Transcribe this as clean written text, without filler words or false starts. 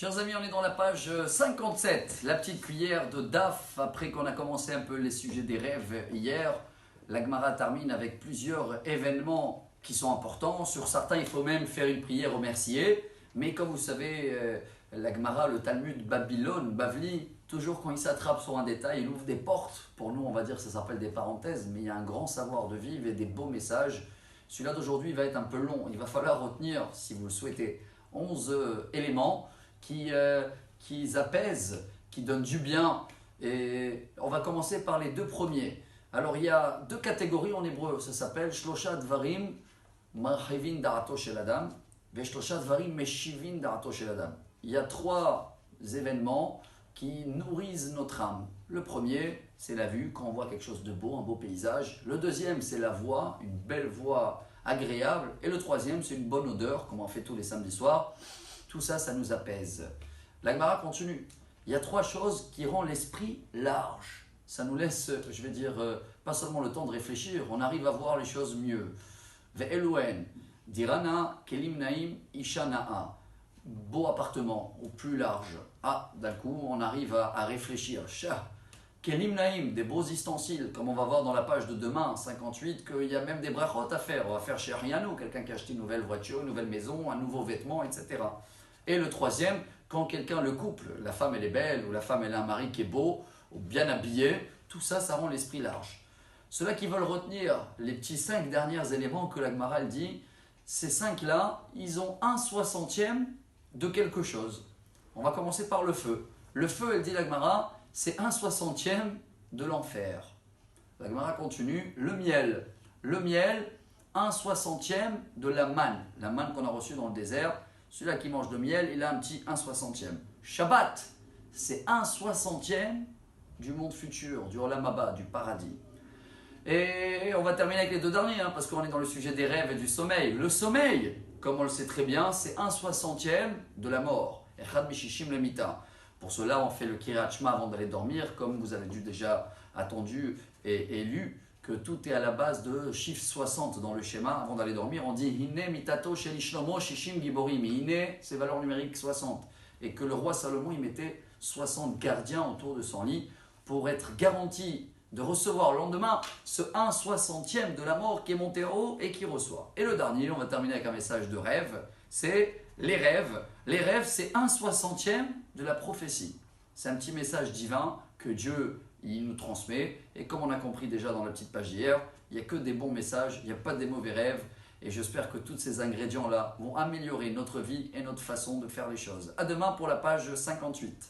Chers amis, on est dans la page 57, la petite cuillère de Daf. Après qu'on a commencé un peu les sujets des rêves hier, la Gemara termine avec plusieurs événements qui sont importants. Sur certains, il faut même faire une prière remercier. Mais comme vous savez, la Gemara, le Talmud Babylone, Bavli, toujours quand il s'attrape sur un détail, il ouvre des portes. Pour nous, on va dire que ça s'appelle des parenthèses, mais il y a un grand savoir de vivre et des beaux messages. Celui-là d'aujourd'hui va être un peu long. Il va falloir retenir, si vous le souhaitez, 11 éléments qui apaisent, qui donnent du bien. Et on va commencer par les deux premiers. Alors il y a deux catégories en hébreu, ça s'appelle Shlosha Dvarim Marhivin Da'ato Shel Adam ve Shlosha Dvarim Meshivin Da'ato Shel Adam. Il y a trois événements qui nourrissent notre âme. Le premier, c'est la vue, quand on voit quelque chose de beau, un beau paysage. Le deuxième, c'est la voix, une belle voix agréable. Et le troisième, c'est une bonne odeur, comme on fait tous les samedis soirs. Tout ça, ça nous apaise. La Gemara continue. Il y a trois choses qui rendent l'esprit large. Ça nous laisse, je vais dire, pas seulement le temps de réfléchir, on arrive à voir les choses mieux. Ve'elouen, dirana, kelim naim, ishana'a. Beau appartement, ou plus large. Ah, d'un coup, on arrive à réfléchir. Shah, kelim naim, des beaux ustensiles, comme on va voir dans la page de demain, 58, qu'il y a même des brachot à faire. On va faire chez Ariano, quelqu'un qui a acheté une nouvelle voiture, une nouvelle maison, un nouveau vêtement, etc. Et le troisième, quand quelqu'un, le couple, la femme elle est belle, ou la femme elle a un mari qui est beau, ou bien habillé, tout ça, ça rend l'esprit large. Ceux-là qui veulent retenir les petits 5 derniers éléments que la Gemara dit, ces 5-là, ils ont 1/60 de quelque chose. On va commencer par le feu. Le feu, elle dit la Gemara, c'est 1/60 de l'enfer. La Gemara continue, le miel. Le miel, 1/60 de la manne qu'on a reçue dans le désert. Celui-là qui mange de miel, il a un petit 1/60. Shabbat, c'est 1/60 du monde futur, du Olam Haba, du paradis. Et on va terminer avec les deux derniers, parce qu'on est dans le sujet des rêves et du sommeil. Le sommeil, comme on le sait très bien, c'est 1/60 de la mort. Echad mishishim lemita. Pour cela, on fait le Kirat Shema avant d'aller dormir, comme vous avez dû déjà attendu et lu, que tout est à la base de chiffre 60 dans le schéma. Avant d'aller dormir, on dit Hine mitato shel Shlomo shishim giborim. Hine, c'est valeur numérique 60. Et que le roi Salomon, il mettait 60 gardiens autour de son lit pour être garanti de recevoir le lendemain ce 1/60 de la mort qui est monté en haut et qui reçoit. Et le dernier, on va terminer avec un message de rêve, c'est les rêves. Les rêves, c'est 1/60 de la prophétie. C'est un petit message divin que Dieu il nous transmet. Et comme on a compris déjà dans la petite page d'hier, il n'y a que des bons messages, il n'y a pas des mauvais rêves. Et j'espère que tous ces ingrédients-là vont améliorer notre vie et notre façon de faire les choses. À demain pour la page 58.